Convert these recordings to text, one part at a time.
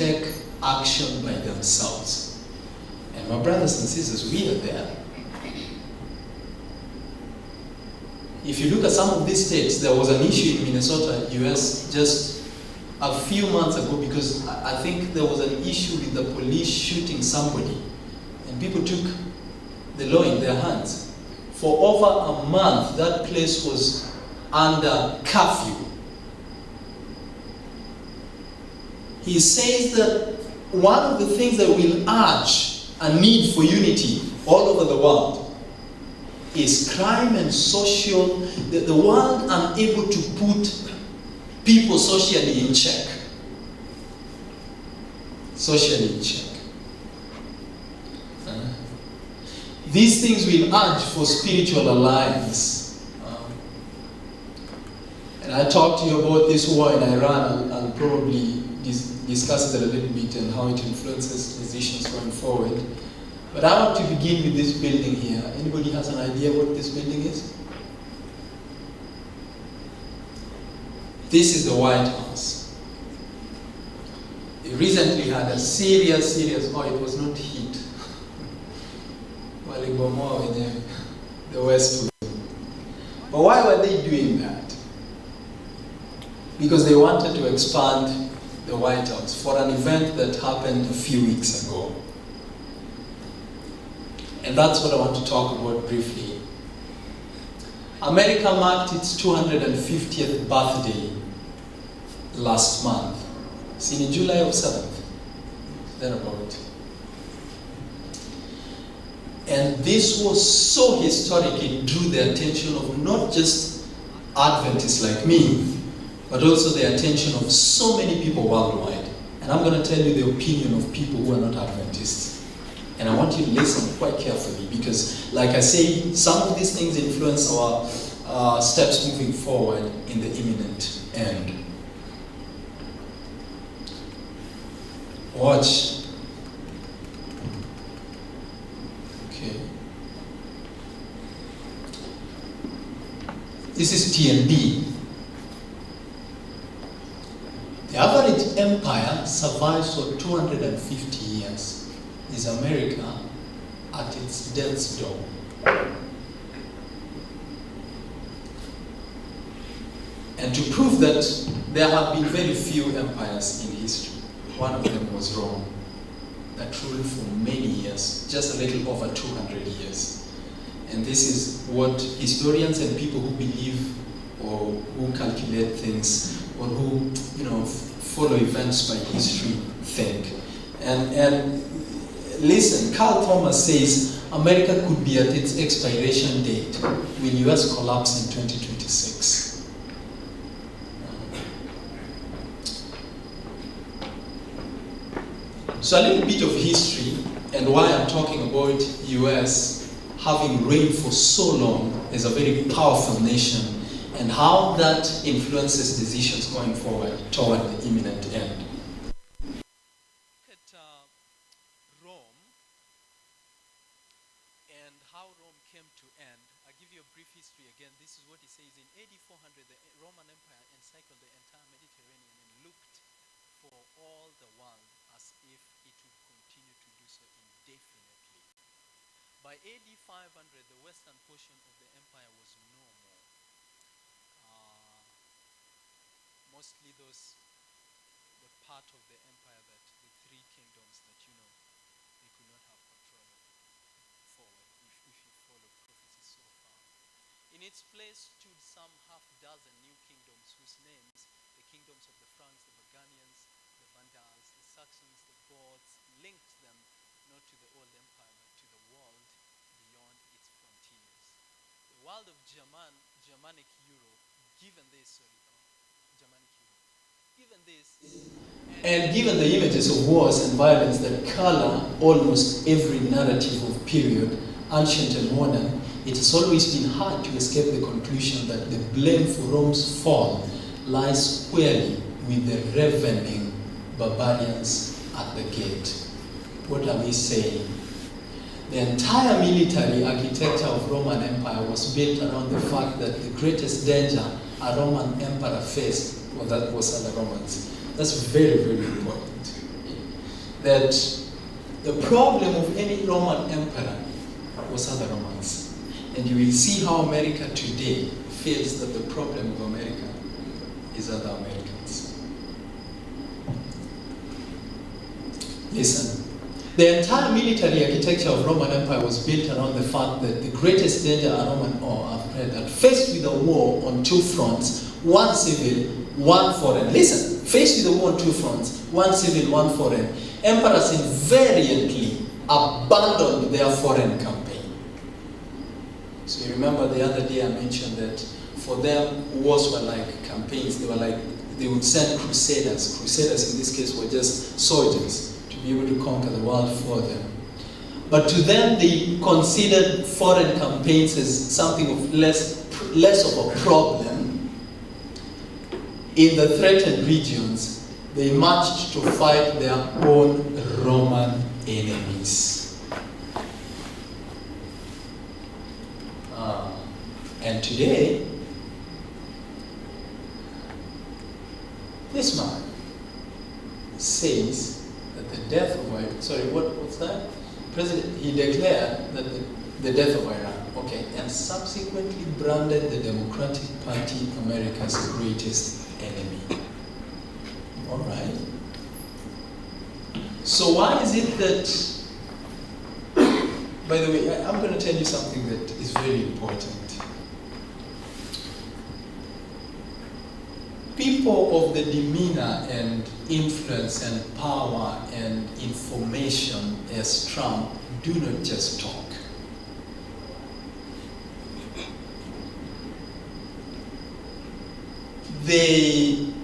take action by themselves. And my brothers and sisters, we are there. If you look at some of these states, there was an issue in Minnesota, US, just a few months ago, because I think there was an issue with the police shooting somebody, and people took the law in their hands. For over a month, that place was under curfew. He says that one of the things that will urge a need for unity all over the world is crime and social, the world unable to put people socially in check. Socially in check. These things will urge for spiritual alliance. And I talked to you about this war in Iran. I'll probably discuss it a little bit and how it influences decisions going forward. But I want to begin with this building here. Anybody has an idea what this building is? This is the White House. It recently had a serious, it was not heat. Well, in the West. But why were they doing that? Because they wanted to expand the White House for an event that happened a few weeks ago. And that's what I want to talk about briefly. America marked its 250th birthday last month. It's in July of 7th, thereabout. And this was so historic, it drew the attention of not just Adventists like me, but also the attention of so many people worldwide. And I'm going to tell you the opinion of people who are not Adventists. And I want you to listen quite carefully, because, like I say, some of these things influence our steps moving forward in the imminent end. Watch. Okay. This is TNB. The average empire survives for 250 years. Is America at its death's door? And to prove that, there have been very few empires in history. One of them was Rome, that ruled for many years, just a little over 200 years. And this is what historians and people who believe or who calculate things or who follow events by history think. And listen, Carl Thomas says America could be at its expiration date when US collapse in 2026. So a little bit of history and why I'm talking about US having reigned for so long as a very powerful nation, and how that influences decisions going forward toward the imminent end. By AD 500, the western portion of the empire was no more. Mostly the part of the empire that the three kingdoms that they could not have control forward, if you follow prophecies so far. In its place stood some half-dozen new kingdoms whose names, the kingdoms of the Franks, the Burgundians, the Vandals, the Saxons, the Goths, linked them not to the old empire but to the world beyond its frontiers. The world of Germanic Europe, given this, and given the images of wars and violence that color almost every narrative of period, ancient and modern, it has always been hard to escape the conclusion that the blame for Rome's fall lies squarely with the ravening barbarians at the gate. What are we saying? The entire military architecture of Roman Empire was built around the fact that the greatest danger a Roman emperor faced was the Romans. That's very, very important. that the problem of any Roman emperor was other Romans. And you will see how America today feels that the problem of America is other Americans. Listen, the entire military architecture of Roman Empire was built around the fact that the greatest danger a Roman that faced with a war on two fronts, one civil, one foreign. Listen, faced with a war on two fronts, one civil, one foreign, emperors invariantly abandoned their foreign campaign. So you remember the other day I mentioned that for them, wars were like campaigns. They would send crusaders. Crusaders in this case were just soldiers to be able to conquer the world for them. But to them, they considered foreign campaigns as something of less of a problem. In the threatened regions, they marched to fight their own Roman enemies. And today, this man says that the death of Iran, what's that? He declared that the death of Iran, okay, and subsequently branded the Democratic Party America's greatest enemy. All right. So why is it that, by the way, I'm going to tell you something that is very important. People of the demeanor and influence and power and information as Trump do not just talk. They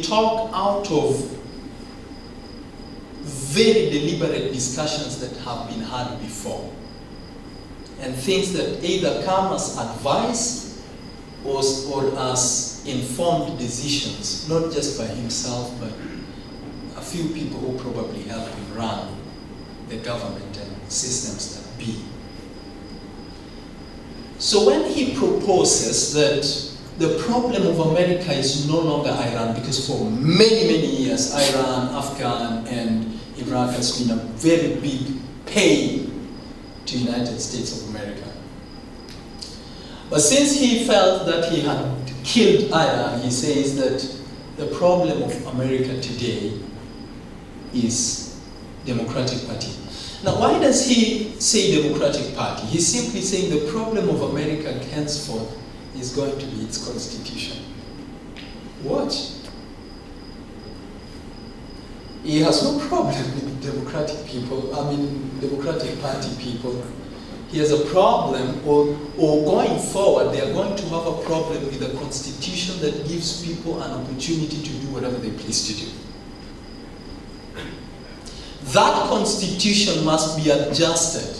talk out of very deliberate discussions that have been had before, and things that either come as advice or as informed decisions, not just by himself, but a few people who probably help him run the government and systems that be. So when he proposes that the problem of America is no longer Iran, because for many, many years, Iran, Afghan, and Iraq has been a very big pain to the United States of America. But since he felt that he had killed Iran, he says that the problem of America today is Democratic Party. Now, why does he say Democratic Party? He's simply saying the problem of America henceforth is going to be its constitution. Watch. He has no problem with Democratic Party people. He has a problem, or going forward, they are going to have a problem with a constitution that gives people an opportunity to do whatever they please to do. That constitution must be adjusted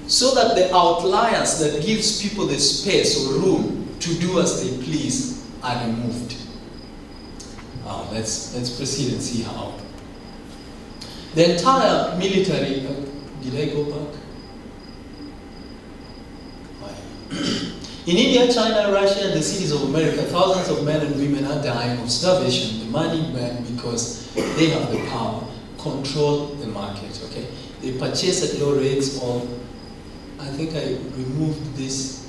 so that the outliers that gives people the space or room to do as they please are removed. Let's proceed and see how. The entire military, did I go back? In India, China, Russia, and the cities of America, thousands of men and women are dying of starvation. The money men, because they have the power, control the market, okay? They purchase at low rates, or I think I removed this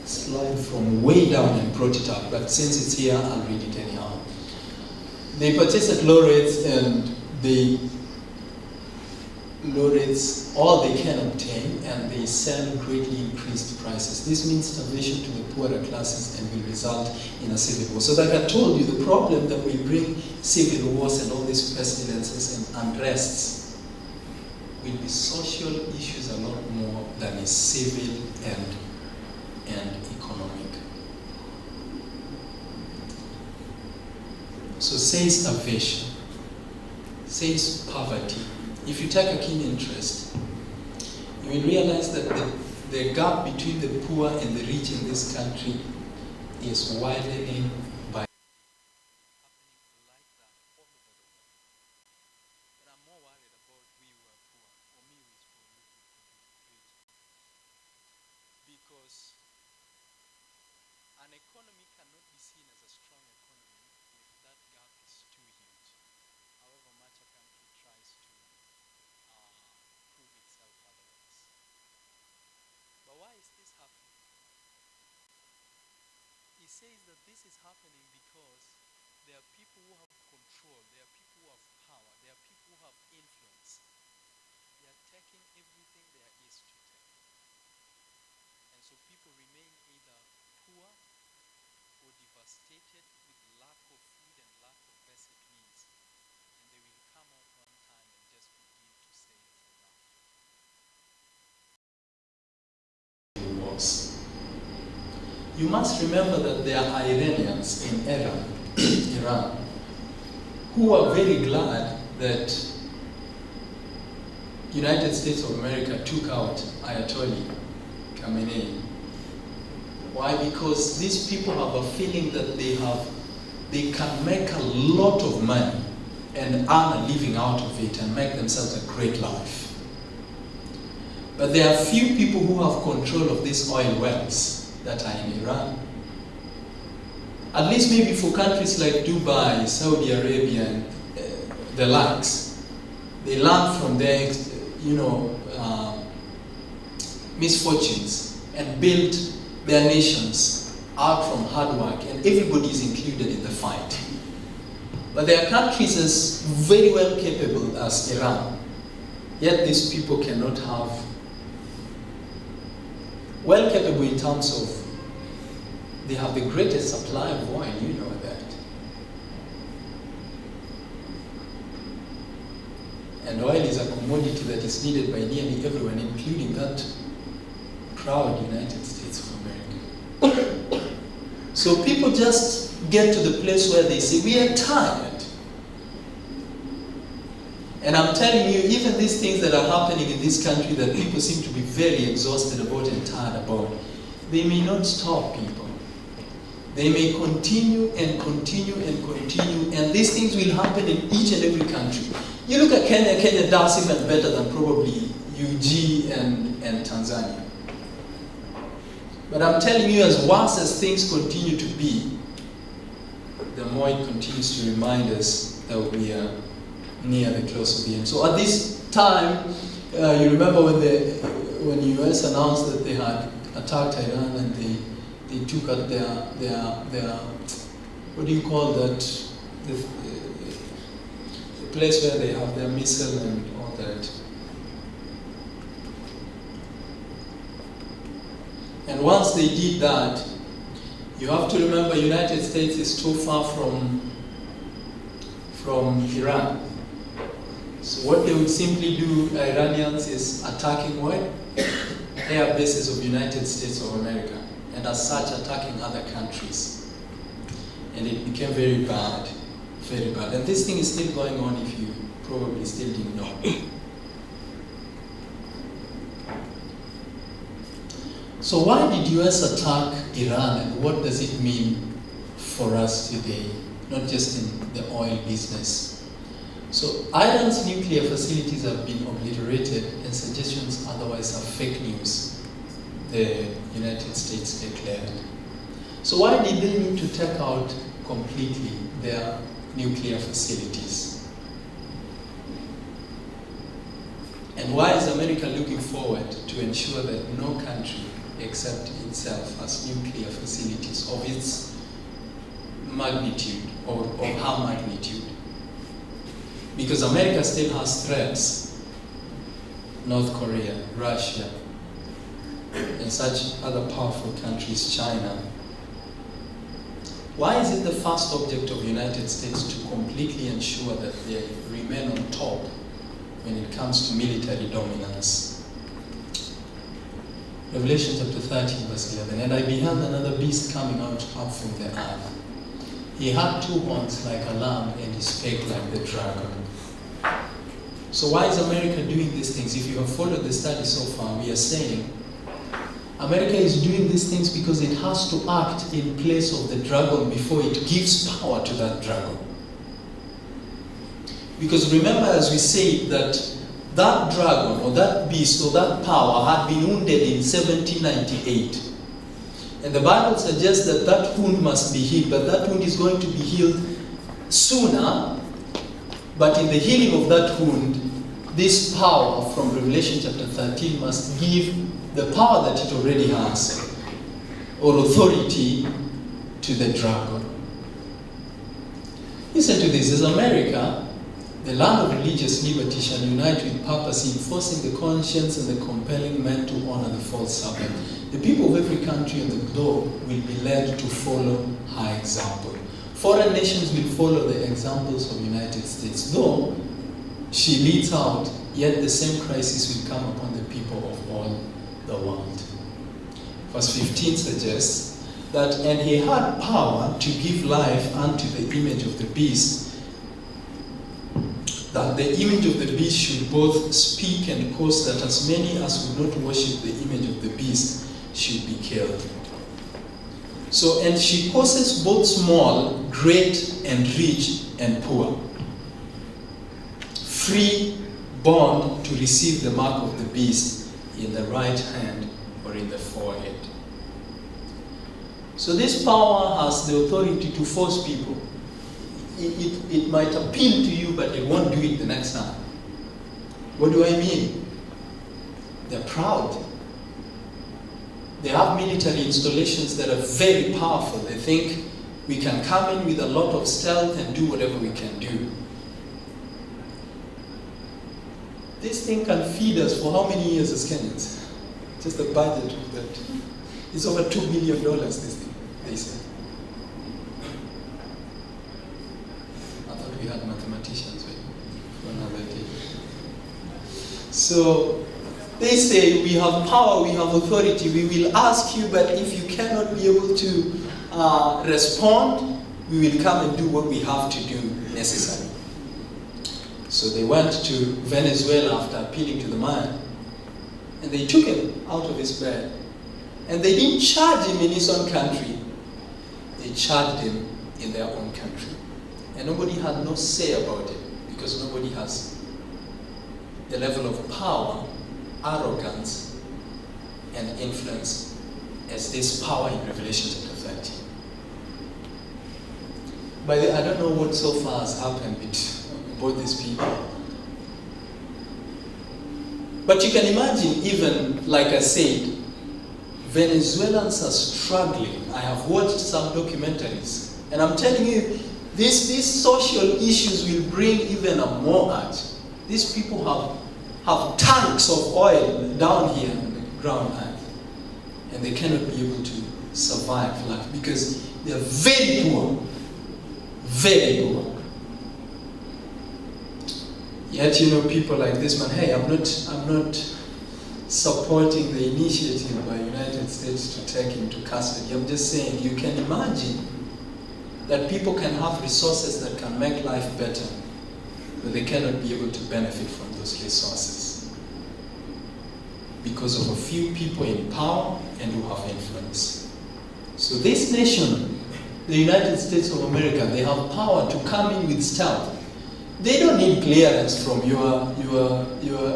slide from way down and brought it up, but since it's here, I'll read it anyhow. They purchase at low rates, and they low rates all they can obtain, and they sell greatly increased prices. This means starvation to the poorer classes and will result in a civil war. So like I told you, the problem that will bring civil wars and all these pestilences and unrests will be social issues a lot more than is civil and economic. So say starvation, says poverty. If you take a keen interest, you will realize that the gap between the poor and the rich in this country is widening by because an economy cannot be seen as a strong economy if that gap is says that this is happening because there are people who have control, there are people who have power, there are people who have influence. They are taking everything there is to take. And so people remain either poor or devastated with lack of food and lack of basic needs. And they will come out one time and just begin to say it's enough. You must remember that there are Iranians in Iran, who are very glad that United States of America took out Ayatollah Khamenei. Why? Because these people have a feeling that they can make a lot of money and earn a living out of it and make themselves a great life. But there are few people who have control of these oil wells that are in Iran. At least maybe for countries like Dubai, Saudi Arabia, and the likes. They learn from their, misfortunes and build their nations out from hard work, and everybody is included in the fight. But there are countries as very well capable as Iran, yet these people cannot have well capable in terms of they have the greatest supply of oil, you know that. And oil is a commodity that is needed by nearly everyone, including that proud United States of America. So people just get to the place where they say, we are tired. And I'm telling you, even these things that are happening in this country that people seem to be very exhausted about and tired about, they may not stop people. They may continue and continue and continue, and these things will happen in each and every country. You look at Kenya, Kenya does even better than probably UG and Tanzania. But I'm telling you, as worse as things continue to be, the more it continues to remind us that we are near the close of the end. So at this time, you remember when the US announced that they had attacked Iran and they took out their what do you call that, the place where they have their missile and all that. And once they did that, you have to remember United States is too far from Iran. So what they would simply do, Iranians, is attacking what? Air bases of United States of America, and as such attacking other countries. And it became very bad, very bad. And this thing is still going on, if you probably still didn't know. So why did US attack Iran, and what does it mean for us today, not just in the oil business? So Iran's nuclear facilities have been obliterated, and suggestions otherwise are fake news, the United States declared. So why did they need to take out completely their nuclear facilities? And why is America looking forward to ensure that no country except itself has nuclear facilities of its magnitude or of her magnitude? Because America still has threats, North Korea, Russia, and such other powerful countries, China. Why is it the first object of the United States to completely ensure that they remain on top when it comes to military dominance? Revelation chapter 13, verse 11. And I beheld another beast coming out up from the earth. He had two horns like a lamb, and he spake like the dragon. So why is America doing these things? If you have followed the study so far, we are saying America is doing these things because it has to act in place of the dragon before it gives power to that dragon. Because remember, as we said, that dragon or that beast or that power had been wounded in 1798. And the Bible suggests that that wound must be healed, but that wound is going to be healed sooner. But in the healing of that wound, this power from Revelation chapter 13 must give the power that it already has, or authority, to the dragon. Listen to this. As America, the land of religious liberty, shall unite with purpose, enforcing the conscience and the compelling men to honor the false serpent. The people of every country on the globe will be led to follow her example. Foreign nations will follow the examples of the United States. Though she leads out, yet the same crisis will come upon the people of all the world. Verse 15 suggests that, and he had power to give life unto the image of the beast, that the image of the beast should both speak and cause that as many as would not worship the image of the beast should be killed. So, and she causes both small, great, and rich, and poor, free, bond, to receive the mark of the beast in the right hand or in the forehead. So this power has the authority to force people. It might appeal to you, but it won't do it the next time. What do I mean? They're proud. They have military installations that are very powerful. They think we can come in with a lot of stealth and do whatever we can do. This thing can feed us for how many years as Kenyans? Just the budget of that. It's over $2 billion, this thing, they say. I thought we had mathematicians for another day. So, they say we have power, we have authority, we will ask you, but if you cannot be able to respond, we will come and do what we have to do necessarily. So they went to Venezuela after appealing to the man, and they took him out of his bed. And they didn't charge him in his own country, they charged him in their own country. And nobody had no say about it, because nobody has the level of power, arrogance, and influence as this power in Revelation chapter 13. By the way, I don't know what so far has happened with both these people. But you can imagine, even like I said, Venezuelans are struggling. I have watched some documentaries, and I'm telling you, these social issues will bring even a more urge. These people have tanks of oil down here on the ground earth, and they cannot be able to survive life because they are very poor, very poor. Yet, people like this man, hey, I'm not supporting the initiative by United States to take him to custody. I'm just saying, you can imagine that people can have resources that can make life better, but they cannot be able to benefit from those resources because of a few people in power and who have influence. So this nation, the United States of America, they have power to come in with stealth. They don't need clearance from your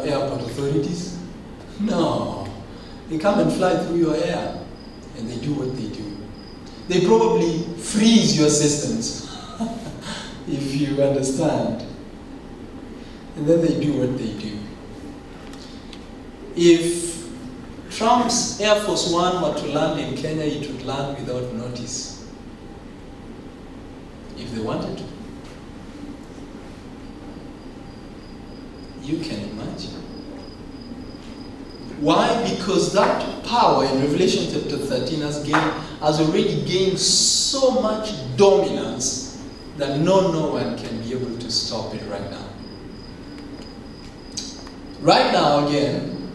airport authorities. No. They come and fly through your air, and they do what they do. They probably freeze your systems, if you understand. And then they do what they do. If Trump's Air Force One were to land in Kenya, it would land without notice, if they wanted to. You can imagine. Why? Because that power in Revelation chapter 13 has already gained so much dominance that no one can be able to stop it right now. Right now, again,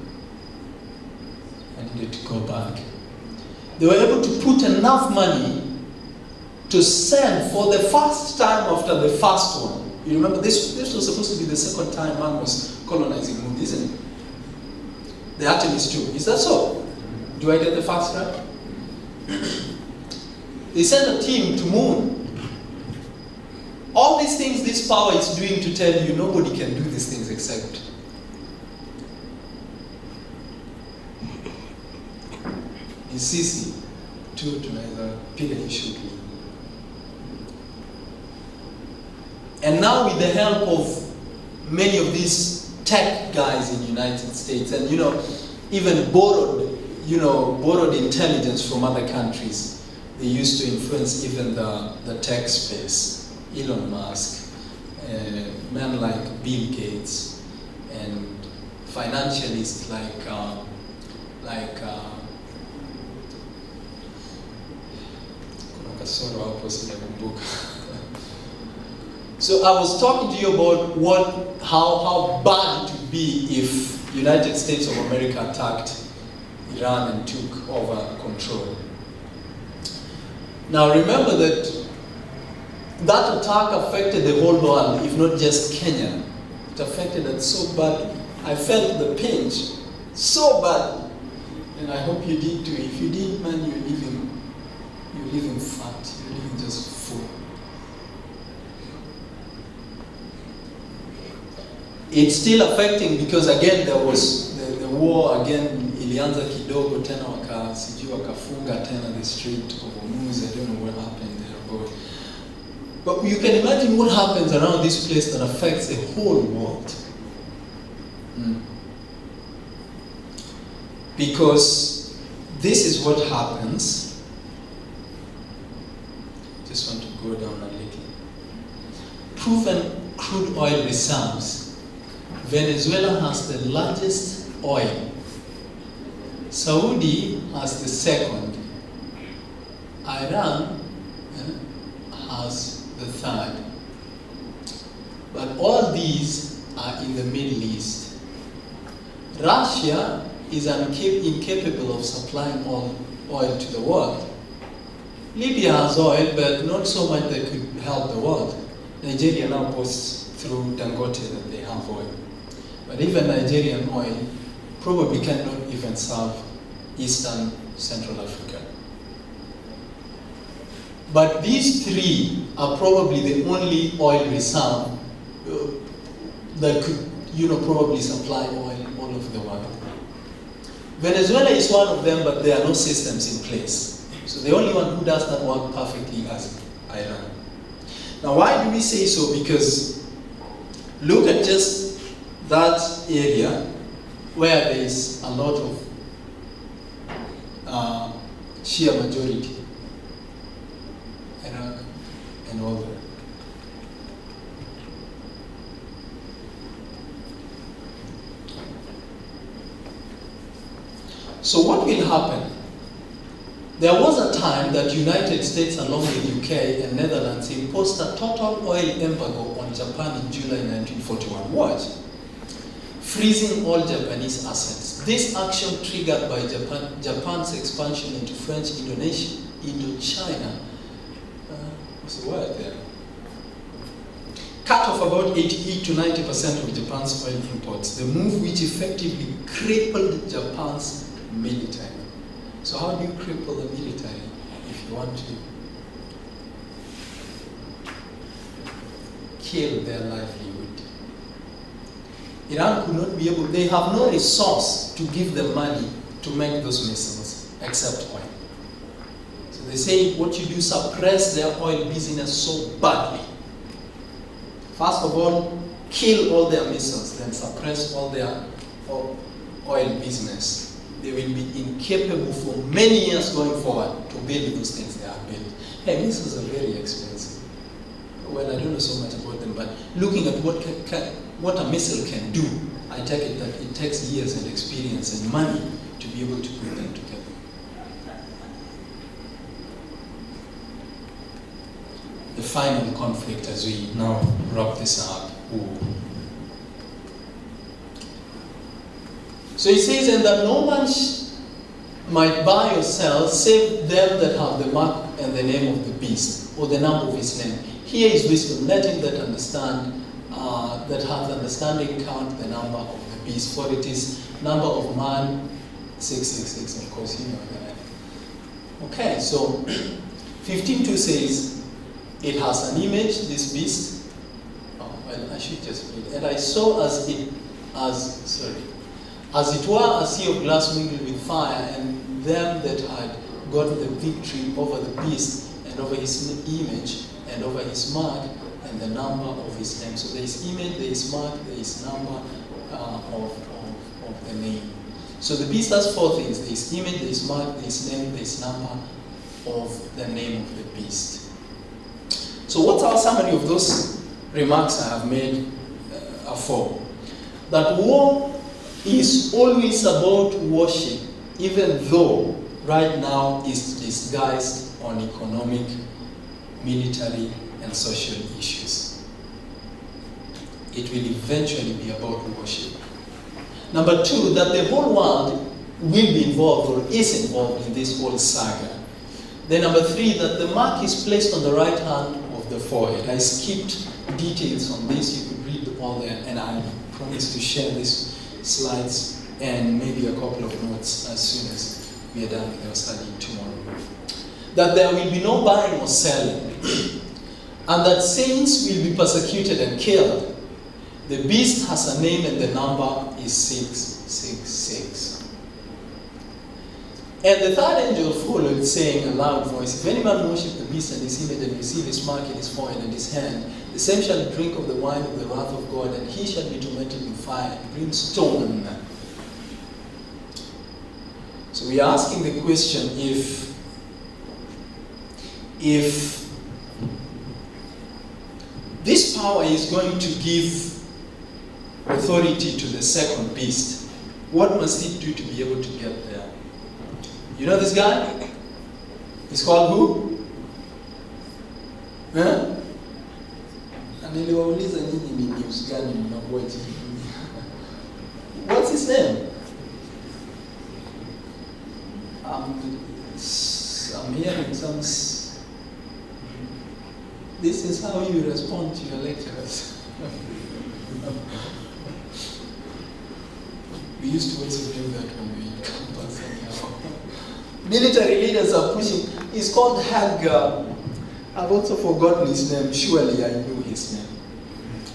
I needed to go back. They were able to put enough money to send for the first time after the first one. You remember, this was supposed to be the second time man was colonizing moon, isn't it? The Artemis 2. Is that so? Do I get the facts right? They sent a team to moon. All these things this power is doing to tell you nobody can do these things except. Insisting tu tunaweza piga shughuli. And now with the help of many of these tech guys in the United States, and even borrowed intelligence from other countries, they used to influence even the tech space. Elon Musk, men like Bill Gates, and financialists like So I was talking to you about how bad it would be if United States of America attacked Iran and took over control. Now remember that attack affected the whole world, if not just Kenya. It affected us so badly. I felt the pinch so badly. And I hope you did too. If you did, man, you're living fat. You're living just full. It's still affecting because again there was the war again. Ilianza kidogo tena wakafunga tena the Strait of Hormuz. I don't know what happened there, but you can imagine what happens around this place that affects the whole world. Because this is what happens. Just want to go down a little. Proven crude oil reserves. Venezuela has the largest oil. Saudi has the second. Iran has the third. But all these are in the Middle East. Russia is incapable of supplying oil to the world. Libya has oil, but not so much that could help the world. Nigeria now boasts through Dangote that they have oil. But even Nigerian oil probably cannot even serve Eastern Central Africa. But these three are probably the only oil reserve that could, probably supply oil all over the world. Venezuela is one of them, but there are no systems in place. So the only one who does that work perfectly is Iran. Now, why do we say so? Because look at just that area where there is a lot of Shia majority, Iraq and all that. So what will happen? There was a time that United States along with UK and Netherlands imposed a total oil embargo on Japan in July 1941. Watch. Freezing all Japanese assets. This action triggered by Japan's expansion into French Indochina. What's the word there? Cut off about 88 to 90% of Japan's oil imports. The move which effectively crippled Japan's military. So how do you cripple the military if you want to kill their livelihood? Iran could not be able, they have no resource to give them money to make those missiles except oil. So they say what you do, suppress their oil business so badly. First of all, kill all their missiles, then suppress all their oil business. They will be incapable for many years going forward to build those things they have built. Hey, missiles are very expensive. Well, I don't know so much about them, but looking at what a missile can do, I take it that it takes years and experience and money to be able to put them together. The final conflict as we now wrap this up. So he says, and that no man might buy or sell save them that have the mark and the name of the beast, or the number of his name. Here is wisdom. Let him that understand, that hath understanding count the number of the beast, for it is number of man 666. Of course, you know that. Okay, so 15:2 says, it has an image, this beast. Oh, well, I should just read. And I saw as it were a sea of glass mingled with fire, and them that had gotten the victory over the beast, and over his image, and over his mark, and the number of his name. So there is image, there is mark, there is number of the name. So the beast has four things. There is image, there is mark, there is name, there is number of the name of the beast. So what's our summary of those remarks I have made for? That war is always about worship, even though right now it's disguised on economic, military, and social issues. It will eventually be about worship. Number two, that the whole world will be involved or is involved in this whole saga. Then number three, that the mark is placed on the right hand of the forehead. I skipped details on this. You could read all there, and I promise to share these slides and maybe a couple of notes as soon as we are done with our study tomorrow. That there will be no buying or selling, and that saints will be persecuted and killed. The beast has a name and the number is 666. And the third angel followed, saying in a loud voice, if any man worship the beast and his image and receive his mark in his forehead and his hand, the same shall drink of the wine of the wrath of God, and he shall be tormented with fire and brimstone. So we are asking the question, if this power is going to give authority to the second beast, what must it do to be able to get there? You know this guy? He's called who? Huh? What's his name? I'm hearing some... This is how you respond to your lecturers. We used to also do that when we campus anyhow. Military leaders are pushing. It's called Hagar. I've also forgotten his name. Surely I knew his name.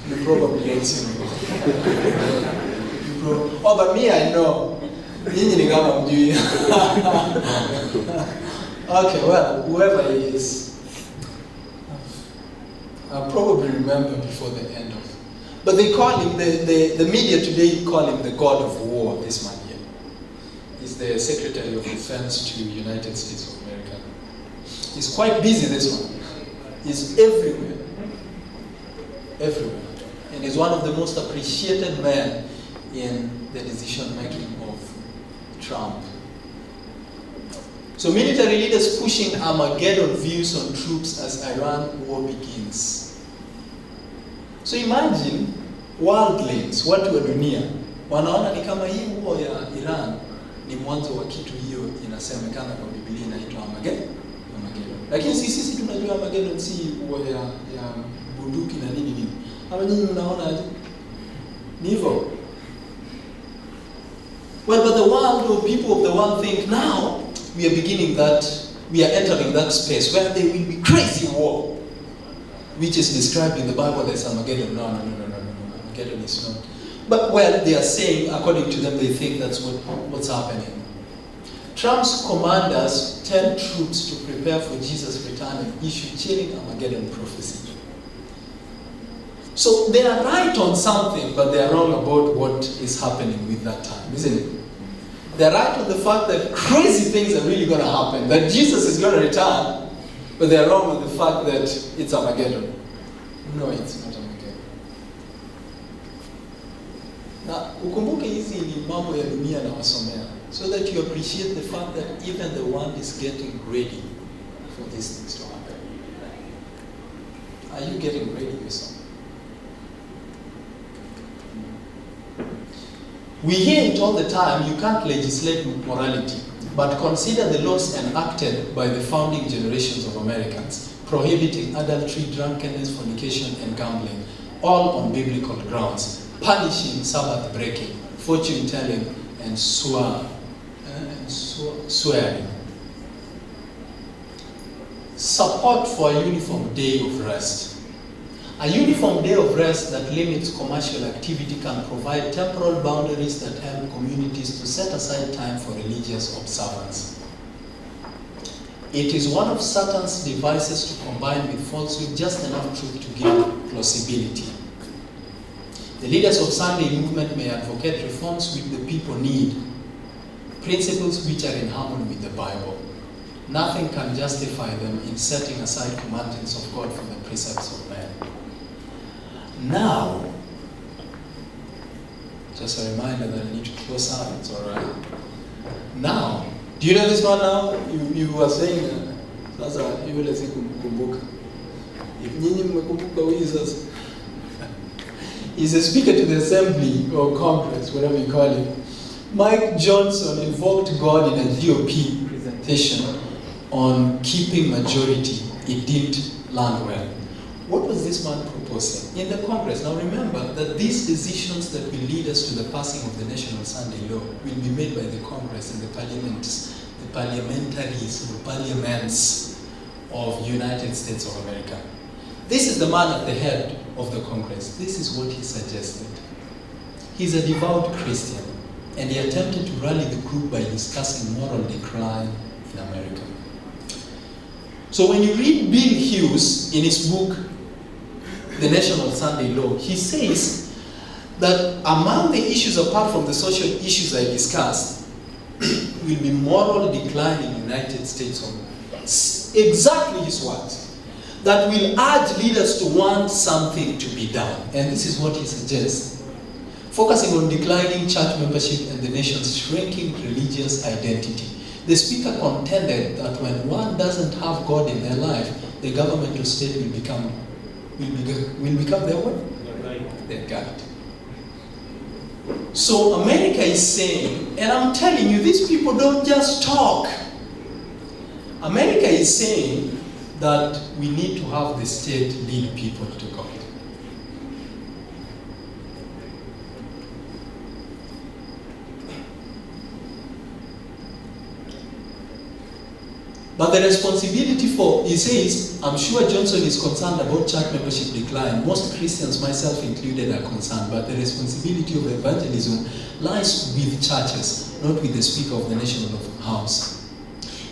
You probably don't know. Oh, but me, I know. Okay, well, whoever he is, I'll probably remember before the end of. But they call him, the media today call him the God of War, this man here. He's the Secretary of Defense to United States of America. He's quite busy, this one. He's everywhere. Everywhere. And he's one of the most appreciated men in the decision making of Trump. So military leaders pushing Armageddon views on troops as Iran war begins. So imagine worldlings, watu wa dunia, wanaona ni kama hii war ya Iran ni mwanzo wa kitu hiyo inasemekana kwa Biblia inaitwa Armageddon. Lakini sisi tunajua Armageddon si war ya bunduki na nini. Ama nyinyi mnaona aje? Ni hivyo. Well, but the world, or people of the world think now we are entering that space where there will be crazy war, which is described in the Bible as Armageddon. No. Armageddon is not. But well, they are saying, according to them, they think that's what's happening. Trump's commanders tell troops to prepare for Jesus' return and issue chilling Armageddon prophecy. So they are right on something, but they are wrong about what is happening with that time, isn't it? They're right on the fact that crazy things are really going to happen, that Jesus is going to return, but they're wrong on the fact that it's Armageddon. No, it's not Armageddon. Na ukumbuke hizi ni mambo ya dunia na wasomea, so that you appreciate the fact that even the world is getting ready for these things to happen. Are you getting ready yourself? We hear it all the time, you can't legislate morality, but consider the laws enacted by the founding generations of Americans, prohibiting adultery, drunkenness, fornication, and gambling, all on biblical grounds, punishing Sabbath breaking, fortune telling, and swearing. Support for a uniform day of rest. A uniform day of rest that limits commercial activity can provide temporal boundaries that help communities to set aside time for religious observance. It is one of Satan's devices to combine with falsehood just enough truth to give plausibility. The leaders of Sunday movement may advocate reforms which the people need, principles which are in harmony with the Bible. nothing can justify them in setting aside commandments of God for the precepts of men. Now, just a reminder that I need to close out, it's alright. Now, do you know this one now? You were saying, sasa yule si kumkumbuka. Nyinyi mmekumbuka huyu sasa. He's a speaker to the assembly or congress, whatever you call it. Mike Johnson invoked God in a GOP presentation on keeping majority. It didn't land well. What was this man proposing in the Congress? Now remember that these decisions that will lead us to the passing of the National Sunday Law will be made by the Congress and the parliaments, the parliamentaries or parliaments of United States of America. This is the man at the head of the Congress. This is what he suggested. He's a devout Christian, and he attempted to rally the group by discussing moral decline in America. So when you read Bill Hughes in his book, The National Sunday Law, he says that among the issues apart from the social issues I discussed will be moral decline in the United States of America. Exactly his words. That will urge leaders to want something to be done. And this is what he suggests. Focusing on declining church membership and the nation's shrinking religious identity. The speaker contended that when one doesn't have God in their life, the government or state will become their what? Their guide. So America is saying, and I'm telling you, these people don't just talk. America is saying that we need to have the state lead people to God. But the responsibility for, he says, I'm sure Johnson is concerned about church membership decline. Most Christians, myself included, are concerned. But the responsibility of evangelism lies with churches, not with the Speaker of the National House.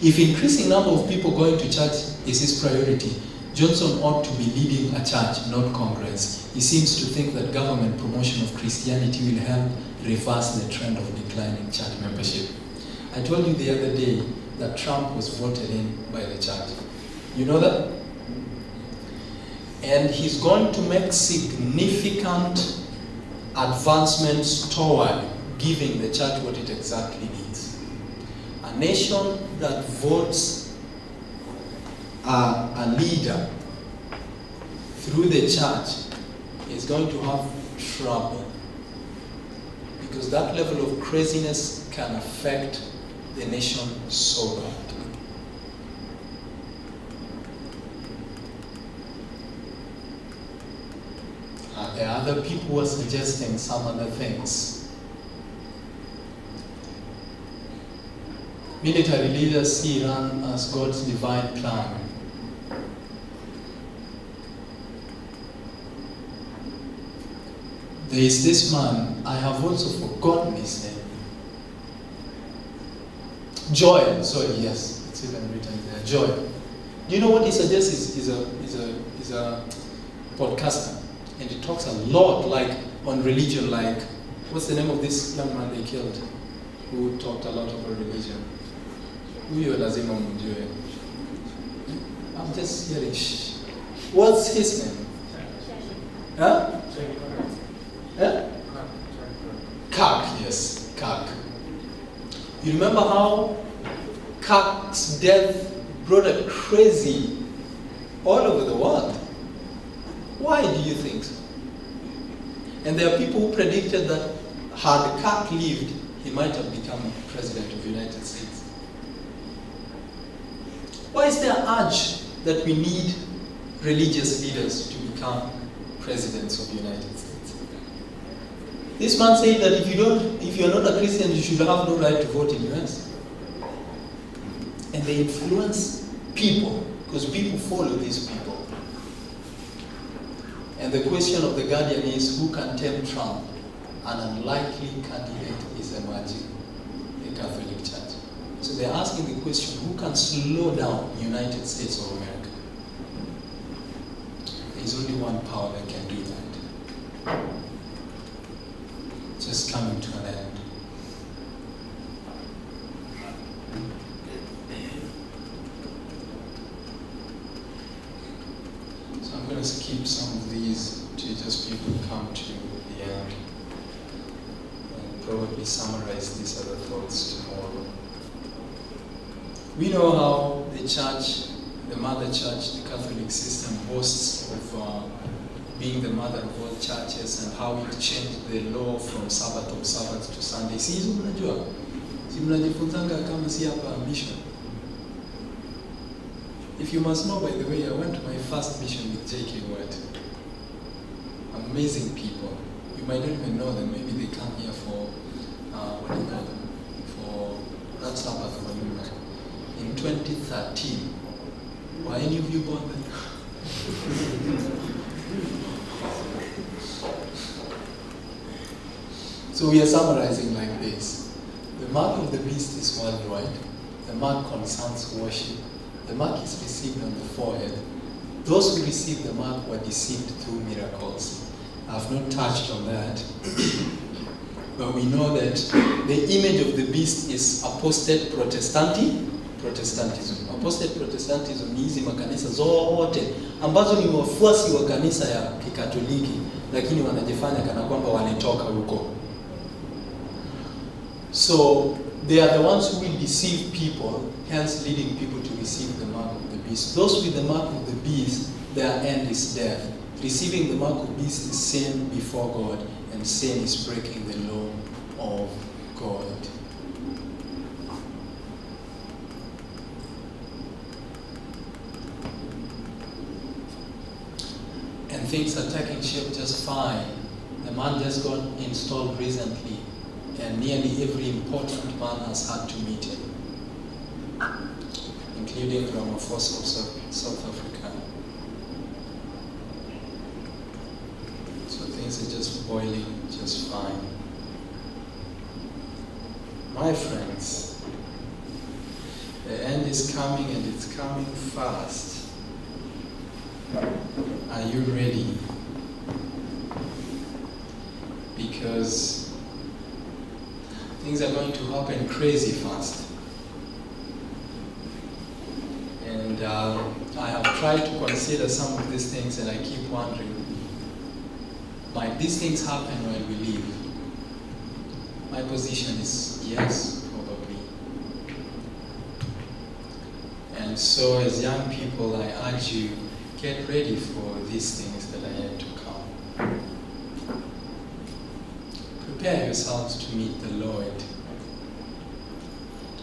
If increasing number of people going to church is his priority, Johnson ought to be leading a church, not Congress. He seems to think that government promotion of Christianity will help reverse the trend of declining church membership. I told you the other day that Trump was voted in by the church. You know that? And he's going to make significant advancements toward giving the church what it exactly needs. A nation that votes a leader through the church is going to have trouble, because that level of craziness can affect the nation so bad. There are other people who are suggesting some other things. Military leaders see Iran as God's divine plan. There is this man, I have also forgotten his name. Joel, sorry, yes, it's even written there. Joel. Do you know what he suggests? He's a podcaster, and he talks a lot, like on religion. Like, what's the name of this young man they killed, who talked a lot about religion? Huyo lazima mjue. I'm just hearing. What's his name? Huh? Huh? Kirk, yes, Kirk. You remember how Kirk's death brought a crazy all over the world? Why do you think so? And there are people who predicted that had Kirk lived, he might have become president of the United States. Why is there an urge that we need religious leaders to become presidents of the United States? This man said that if you're not a Christian, you should have no right to vote in the US. And they influence people, because people follow these people. And the question of the Guardian is, who can tempt Trump? An unlikely candidate is emerging, the Catholic Church. So they're asking the question, who can slow down the United States of America? There's only one power that can do that. Just coming to an end. probably summarize these other thoughts tomorrow. We know how the church, the mother church, the Catholic system boasts of being the mother of all churches, and how it changed the law from Sabbath observance to Sunday. Si hizo mnajua? Si mnajifunzanga kama si hapa mission? If you must know, by the way, I went to my first mission with JKUAT. Amazing people. You might not even know them. Maybe they come here for, what do you call them? For that Sabbath for you. In 2013. Were any of you born then? So we are summarizing like this. The mark of the beast is worldwide. The mark concerns worship. The mark is received on the forehead. Those who received the mark were deceived through miracles. I have not touched on that. But we know that the image of the beast is apostate Protestantism. Apostate Protestantism ni hizi makanisa zote ambazo ni wafuasi wa kanisa ya Kikatoliki, lakini wanajifanya kana kwamba walitoka huko. So they are the ones who will deceive people, hence leading people to receive the mark of the beast. Those with the mark of the beast, their end is death. Receiving the mark of the beast is sin before God, and sin is breaking the law of God. And things are taking shape just fine. The man just got installed recently, and nearly every important man has had to meet him, including Ramaphosa of South Africa. So things are just boiling just fine. My friends, the end is coming, and it's coming fast. Are you ready? Because things are going to happen crazy fast. And I have tried to consider some of these things, and I keep wondering, might these things happen while we live? My position is yes, probably. And so as young people, I urge you, get ready for these things that are yet to come. Prepare yourselves to meet the Lord.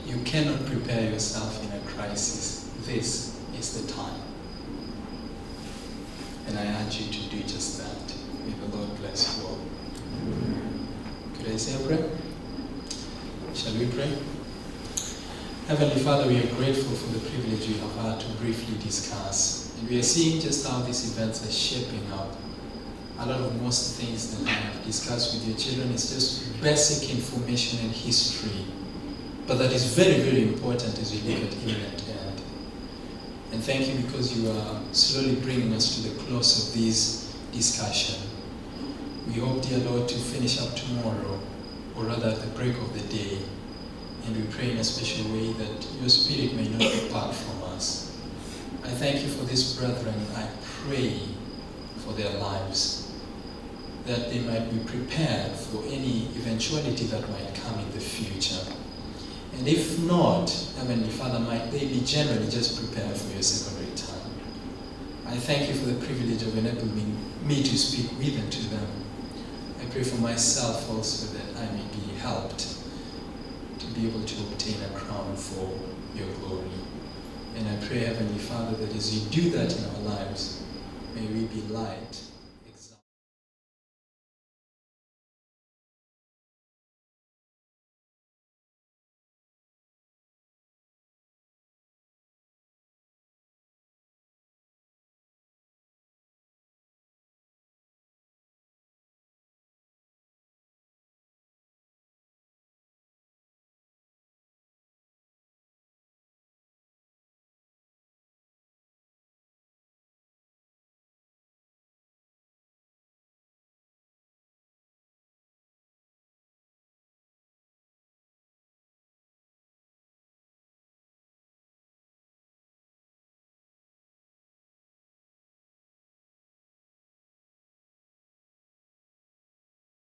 You cannot prepare yourself in a crisis. This is the time. And I urge you to do just that. May the Lord bless you all. Could I say a prayer? Shall we pray? Heavenly Father, we are grateful for the privilege we have had to briefly discuss. And we are seeing just how these events are shaping up. A lot of most things that I have discussed with your children is just basic information and history. But that is very, very important as we look at imminent end. And thank you because you are slowly bringing us to the close of this discussion. We hope, dear Lord, to finish up tomorrow, or rather at the break of the day. And we pray in a special way that your Spirit may not depart from us. I thank you for these brethren. I pray for their lives, that they might be prepared for any eventuality that might come in the future. And if not, Heavenly Father, might they be generally just prepared for your secondary time. I thank you for the privilege of enabling me to speak with and to them. I pray for myself also that I may be helped to be able to obtain a crown for your glory. And I pray, Heavenly Father, that as you do that in our lives, may we be light